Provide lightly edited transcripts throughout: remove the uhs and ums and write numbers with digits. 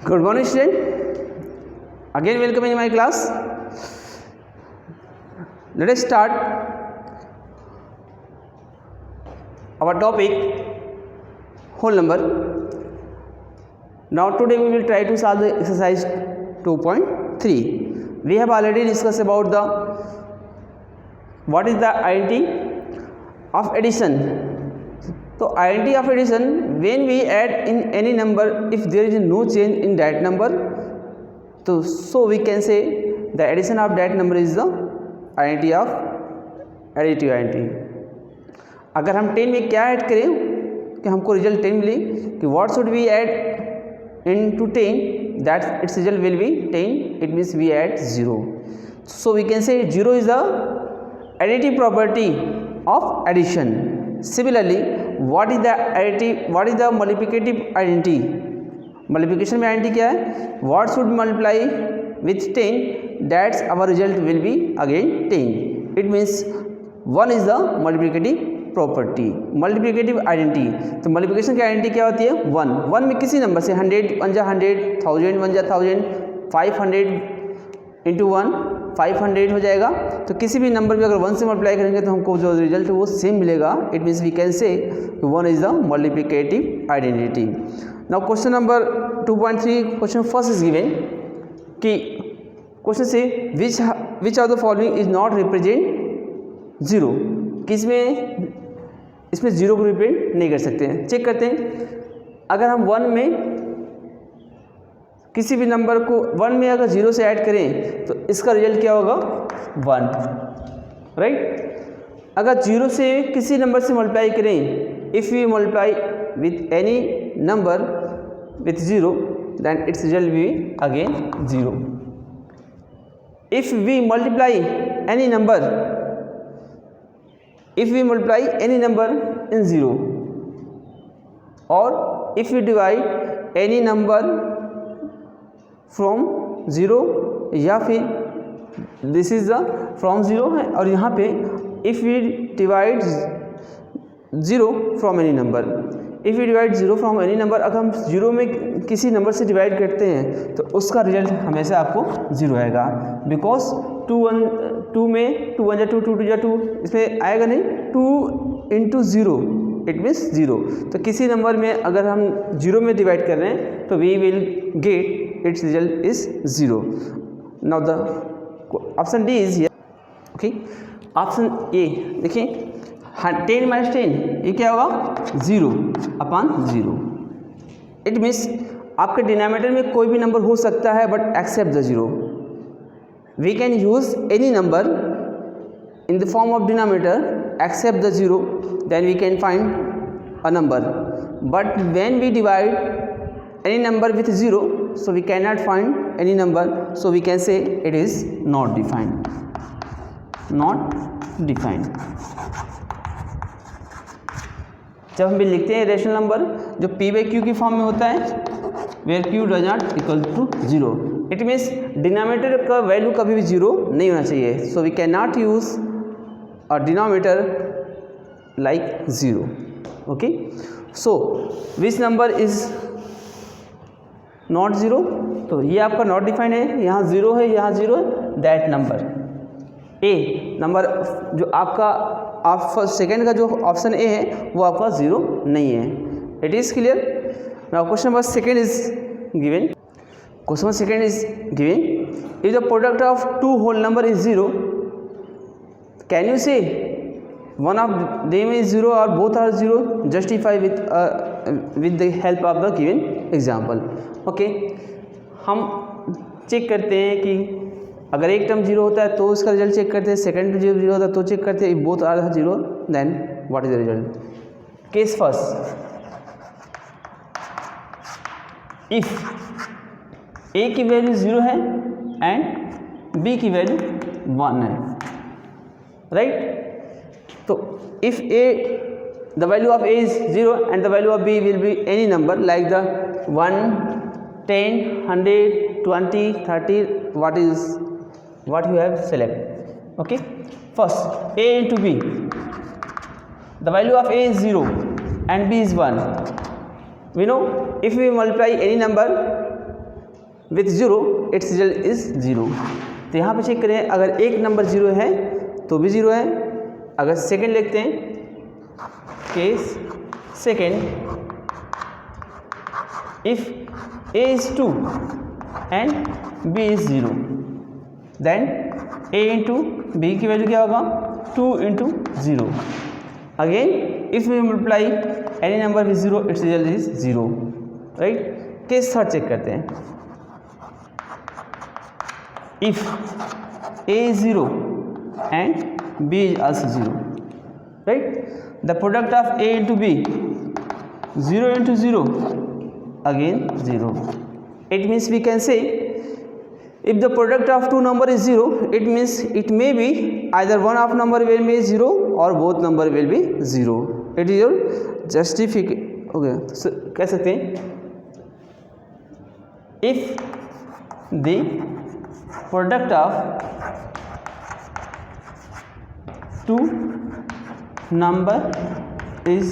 Good morning, student. Again, welcome in my class. Let us start our topic, whole number. Now, today we will try to solve the exercise 2.3. We have already discussed about what is the identity of addition. So, identity of addition, when we add in any number, if there is no change in that number, so we can say the addition of that number is the identity of additive identity. अगर हम 10 में क्या add करें कि हमको result 10 मिले, कि what should we add into 10, that its result will be 10, it means we add 0. So we can say 0 is the additive property of addition. Similarly, what is the multiplicative identity? Multiplication में identity क्या है? What should multiply with 10, that's our result will be again 10. It means 1 is the multiplicative property, multiplicative identity. तो multiplication की identity क्या होती है? 1 में किसी नंबर से 100 1 जा 100, 1000 1 जा 1000, 500 इंटू 1 500 हो जाएगा. तो किसी भी नंबर में अगर 1 से मल्टीप्लाई करेंगे तो हमको जो रिजल्ट है वो सेम मिलेगा. It means we can say 1 is the multiplicative identity. Now question number 2.3, question first is given कि क्वेश्चन से which of the following is not represent 0. किसमें इसमें 0 को रिप्रेजेंट नहीं कर सकते हैं. चेक करते हैं. अगर हम 1 में किसी भी नंबर को 1 में अगर 0 से ऐड करें तो इसका रिजल्ट क्या होगा? 1, राइट. अगर 0 से किसी नंबर से मल्टीप्लाई करें, if we multiply with any number with 0, then its result भी again 0. If we multiply any number in 0, और if you divide any number from 0, या फिर दिस इज द फ्रॉम 0 है, और यहाँ पे if we divide 0 from any number, अगर हम 0 में किसी नंबर से डिवाइड करते हैं तो उसका रिजल्ट हमेशा आपको 0 आएगा. बिकॉज 2 में 2 1 जा 2, 2 2 जा 2, इसमें आएगा नहीं. 2 इंटू 0 इट मीन्स 0. तो किसी नंबर में अगर हम 0 में डिवाइड कर रहे हैं तो we will get its result is 0. Now the option D is here. Okay, option A देखिए 10 minus 10 ये क्या होगा? 0 upon 0. It means आपके डिनोमिनेटर में कोई भी नंबर हो सकता है but except the 0. We can use any number in the form of denominator except the 0, then we can find a number. But when we divide any number with 0, so we cannot find any number, so we can say it is not defined. जब हम भी लिखते हैं rational number जो p by q की form में होता है, where q does not equal to 0, it means denominator का वैल्यू कभी भी 0 नहीं होना चाहिए. so we cannot use a denominator like 0. okay, so which number is not 0? तो ये आपका नॉट डिफाइंड है. यहाँ 0 है, यहाँ 0 है. दैट नंबर ए नंबर जो आपका सेकेंड का जो ऑप्शन ए है वो आपका 0 नहीं है. It is clear. Now question number second is given. If the product of 2 whole number is 0, can you say one of them is 0 or both are 0? justify with the help of the given example. Okay, हम check करते हैं कि अगर एक term 0 होता है तो उसका रिजल्ट चेक करते हैं, सेकेंड टर्म 0 होता है तो चेक करते हैं. If both are 0, then what is the result? Case first, if a की वैल्यू 0 है एंड बी की वैल्यू 1 है, राइट. तो if the value of a is 0 and the value of b will be any number like the 1, 10, 100, 20, 30, what you have select. okay, first a into b, the value of a is 0 and b is 1. We know if we multiply any number with 0 its result is 0। तो यहाँ पे check करें, अगर एक number 0 है तो भी 0 है। अगर सेकेंड लिखते हैं, case second, if a is 2 and b is 0, then a into b की वैल्यू क्या होगा, 2 into 0। Again if we multiply any number with 0 its result is 0, right. Case third check करते हैं, इफ a is 0 and b is also 0, right, the product of a into b, 0 into 0, again 0। it means we can say if the product of two number is 0, it means it may be either one of number will be 0 or both number will be 0। it is your justification, okay, so कह सकते हैं if the product of two number is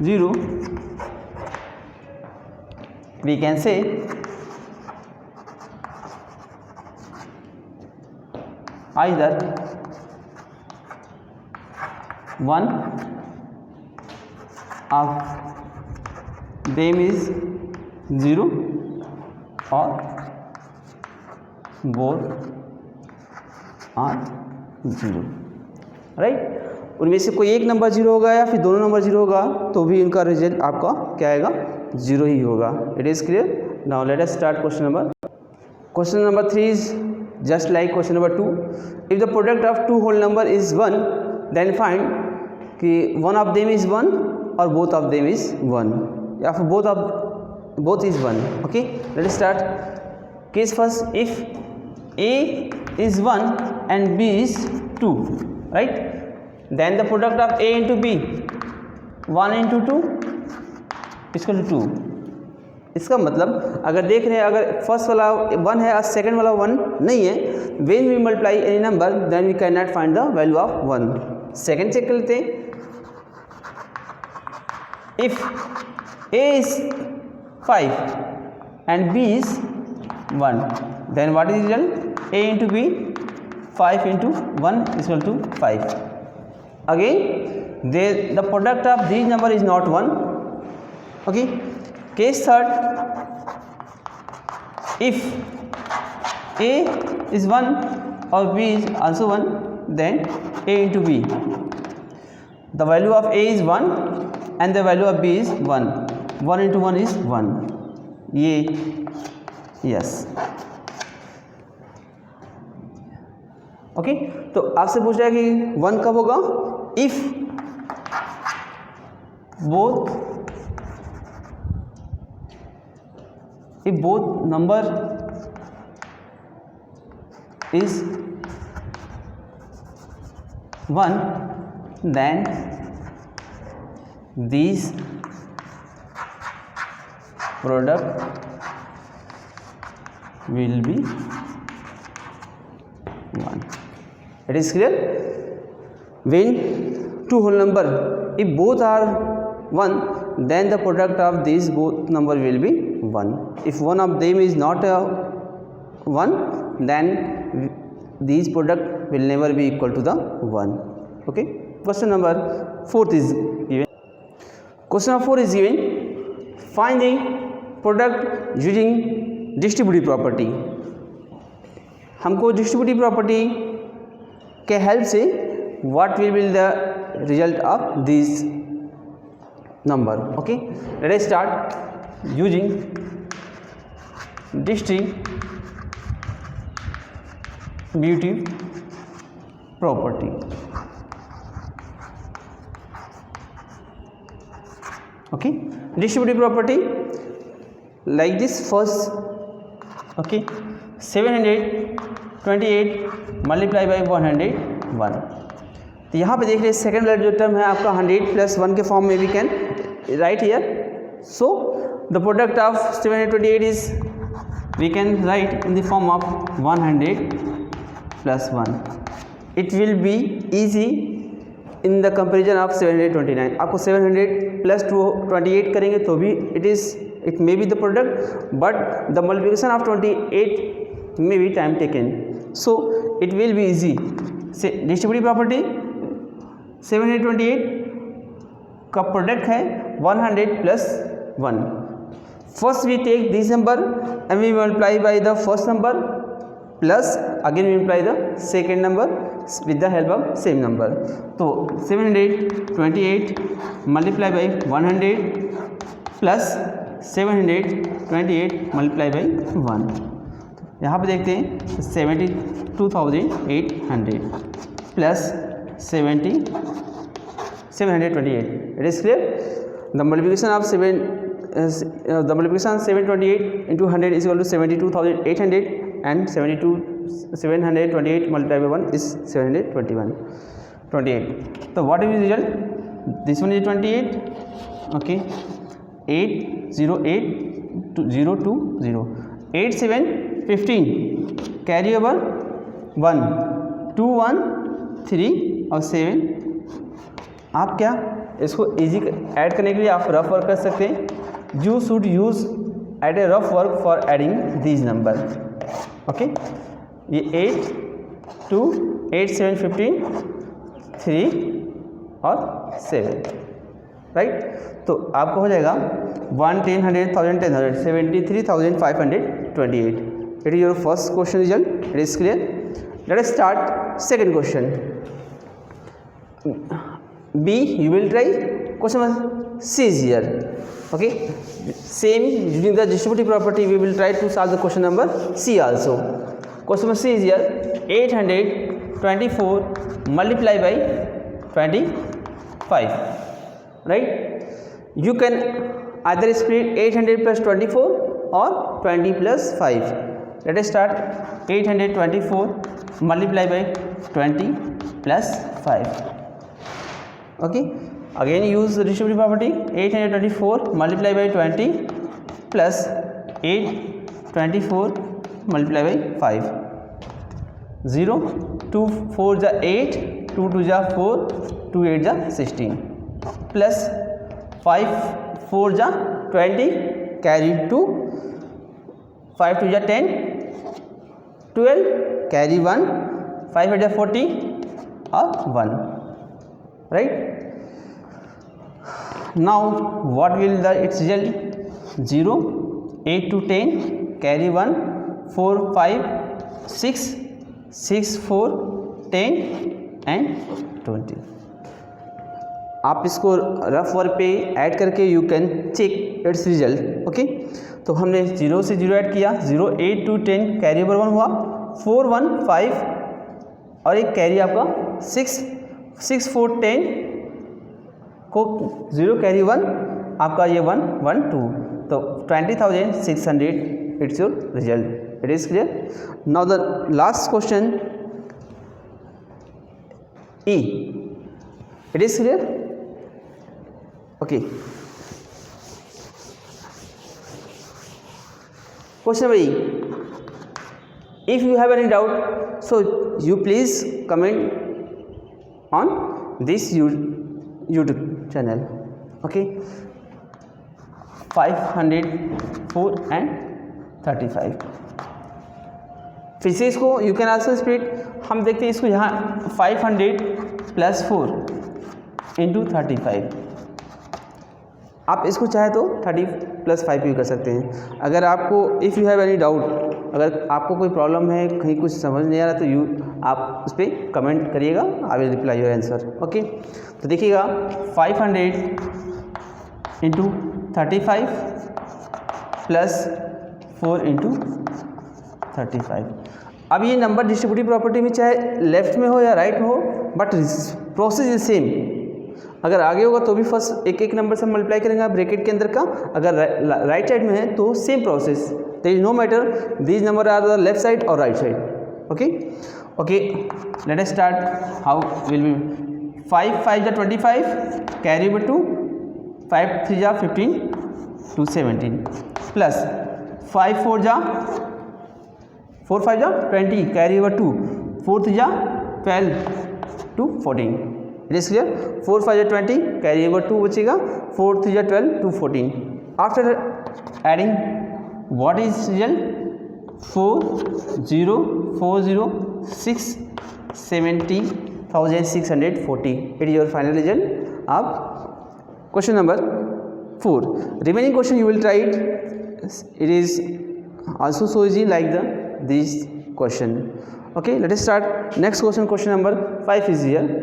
0, we can say either one of them is 0 or both are 0, right. उनमें से कोई एक number 0 होगा या फिर दोनों नंबर 0 होगा तो भी इनका रिजल्ट आपका क्या आएगा, 0 ही होगा। It is clear. Now let us start question number. Question number 3 is just like question number 2। If the product of two whole number is 1, then find कि वन ऑफ देम इज 1 और both of them is 1, या फिर both is 1। Okay, let us start. Case first, if a is 1 and b is 2, right, then the product of a into b, 1 into 2 equal to 2। इसका मतलब अगर देख रहे हैं, अगर फर्स्ट वाला 1 है और सेकंड वाला 1 नहीं है, when we multiply any number then we cannot find the value of 1। Second check कर लेते हैं, if a is 5 and b is 1, then what is the result, a into b, 5 into 1 is equal to 5। Again the product of these number is not 1। okay, case third, if a is 1 or b is also 1, then a into b, the value of a is 1 and the value of b is 1, 1 into 1 is 1, ये yes. Okay, तो आपसे पूछ रहा है कि 1 कब होगा, if both number is 1, then this product will be 1। it is clear। when two whole number, if both are 1, then the product of these both number will be 1। if one of them is not 1, then these product will never be equal to the 1। okay, question number 4 is given। question number 4 is given, find the product using distributive property. हमको distributive property के help से what will be the result of this number. Okay, let us start using distributive property. Okay, distributive property like this। first, okay, 728 multiply by 101। तो यहाँ पे देख रहे हैं second वाला जो टर्म है आपका 100 प्लस 1 के फॉर्म में we can write here. So the product of 728 is we can write in the form of 100 plus 1। It will be easy in the comparison of 729। आपको 700 प्लस 228 करेंगे तो भी it is it may be the product, but the multiplication of 28 may be time taken, so it will be easy. Say distributive property 728 का product है 100 plus 1. First we take this number and we multiply by the first number plus again we multiply the second number with the help of same number. तो 728 multiply by 100 plus 728 multiply by 1. यहाँ पे देखते हैं 72,800 plus 728. It is clear? The multiplication of 728 into 100 is equal to 72,800 and 728 multiplied by 1 is 728. So what is the result? This one is 28. Okay. 8082020. 8 7 15. Carry over 1 2 1 3 और 7. आप क्या इसको easy add करने के लिए आप रफ वर्क कर सकते हैं. You should use at a rough work for adding these number. Okay, ये 8 2 8 7 15 3 और 7, राइट. तो आपको हो जाएगा 1 10 100 1000 10,000 73,528. It is your first question result. It is clear. Late us start second question. B, you will try. Question number C is here. Okay, same using the distributive property we will try to solve the question number C also. Question number C is here. 824 multiply by 25, right? You can either split 800 plus 24 or 20 plus 5. Let us start. 824 multiply by 20 plus 5. Okay, again use the distributive property. 824 multiply by 20 plus 824 multiply by 5. 0 2 4 जा 8 2 2 जा 4 2 8 जा 16 plus 5 4 जा 20 carry 2 5 2 जा 10 12 carry 1 5 8 जा 40 और 1, right. Now what will the its result? 0 8 to 10 carry 1 4 5 6 6 4 10 and 20. आप इसको rough work पे ऐड करके you can check its result. Okay, तो हमने 0 से 0 ऐड किया. 0 8 to 10 कैरी ओवर 1 हुआ. 4 1 5 और एक कैरी आपका 6 6 4 10 को 0 कैरी 1 आपका ये 1 1 2. तो 20,600 it's your result. It is clear. Now the last question E. It is clear. Okay, question number E. If you have any doubt, so you please comment on this YouTube channel. Okay, 504 and 35. फिर से इसको you can also split. हम देखते हैं इसको यहाँ 500 plus 4 into 35. आप इसको चाहे तो 30 plus 5 भी कर सकते हैं. अगर आपको if you have any doubt, अगर आपको कोई प्रॉब्लम है, कहीं कुछ समझ नहीं आ रहा, तो आप उस पर कमेंट करिएगा. I will reply your answer. Okay, तो देखिएगा 500 इंटू 35 प्लस 4 इंटू 35. अब ये नंबर डिस्ट्रीब्यूटिव प्रॉपर्टी में चाहे लेफ्ट में हो या राइट में हो, बट प्रोसेस इज सेम. अगर आगे होगा तो भी फर्स्ट एक एक नंबर से मल्टीप्लाई करेंगे ब्रैकेट के अंदर का. अगर राइट साइड में है तो same process. There is no matter these number are the left side और right side. Okay okay, let us start. How will be 5 5 जा 25 कैरी ओवर 2 5 3 जा 15 to 17 प्लस 5 4 जा 4 5 जा 20 कैरी ओवर 2 4 3 जा 12 to 14. It is clear. 4 5 जा 20 carry over 2 बचेगा 4 3 जा 12 to 14. After adding what is result 40,670,640. It is your final result of question number 4. Remaining question you will try it. It is also so easy like this question. Okay, let us start. Next question, question number 5 is here.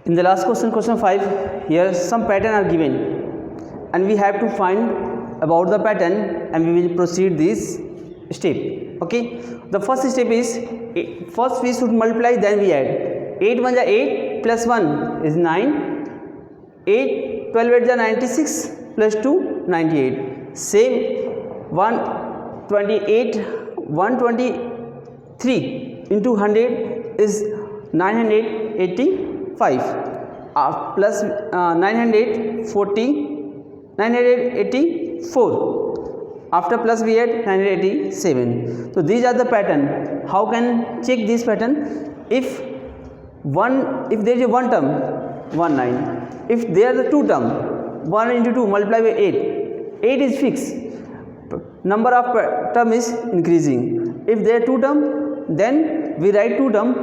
In the last question, question 5, here some pattern are given and we have to find about the pattern and we will proceed this step. Okay, the first step is, first we should multiply, then we add. 8 1 is 8 plus 1 is 9. 8 12 8 is 96 plus 2 98. Same 123 into 100 is 985 plus 984. After plus we add 987. So these are the pattern. How can check this pattern? If there is a one term 19, if there are the two term 1 into 2 multiply by 8 is fixed, number of term is increasing. If there are two term, then we write two term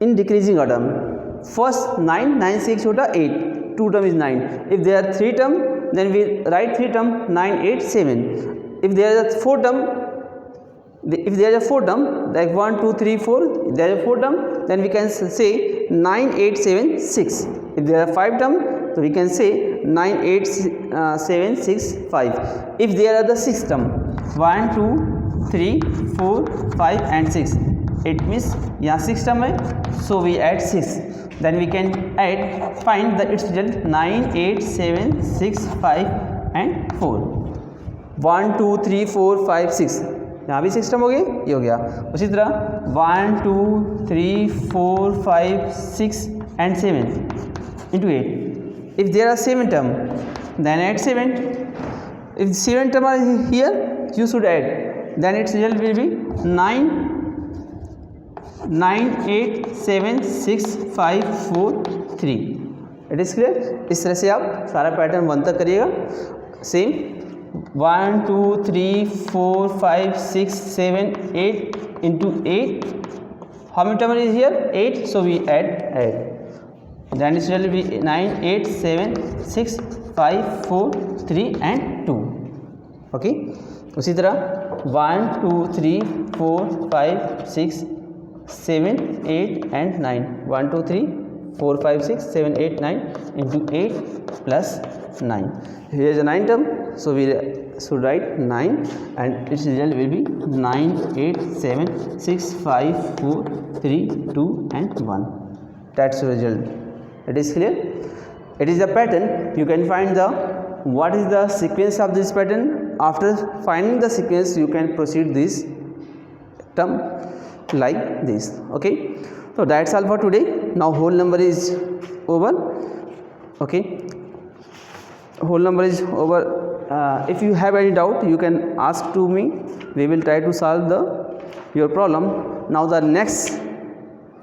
in decreasing order. First 9 9 6 होता 8, two term is 9. If there are three term, then we write three term 9 8 7. If there is a four term, like 1 2 3 4, there is a four term, then we can say 9 8 7 6. If there are five term, so we can say 9 8 7 6 5. If there are the six term 1 2 3 4 5 and 6, it means यहाँ 6 term है, so we add 6. Then we can find the its result 9 8 7 6 5 and 4. 1 2 3 4 5 6, यहाँ भी 6 term हो गए, ये हो गया. उसी तरह 1 2 3 4 5 6 and 7 into 8. If there are 7 term, then add 7. If 7 term are here, you should add. Then its result will be 9 8 7 6 5 4 3. It is clear. इस तरह से आप सारा पैटर्न 1 तक करिएगा. Same 1 2 3 4 5 6 7 8 into 8. How many term is here? 8. So we add. Then its result will be 9 8 7 6 5 4 3 and 2. Okay. उसी तरह 1 2 3 4 5 6 7 8 and 9. 1 2 3 4 5 6 7 8 9 into 8 plus 9. Here is a 9 term, so we should write 9 and its result will be 9 8 7 6 5 4 3 2 and 1. That's the result. It is clear. It is a pattern. You can find what is the sequence of this pattern. After finding the sequence, you can proceed this term like this. Okay, so that's all for today. Now whole number is over. Okay, whole number is over. If you have any doubt, you can ask to me. We will try to solve your problem. Now the next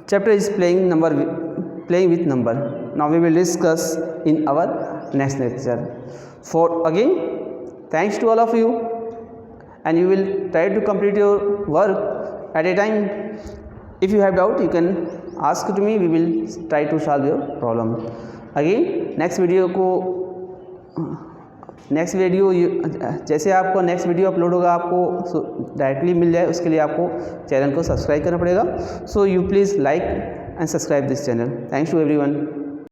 chapter is playing with number. Now we will discuss in our next lecture. For again, thanks to all of you, and you will try to complete your work at a time. If you have doubt, you can ask to me. We will try to solve your problem. Again, next video जैसे आपको next video upload होगा आपको directly मिल जाए, उसके लिए आपको channel को subscribe करना पड़ेगा. So you please like and subscribe this channel. Thanks to everyone.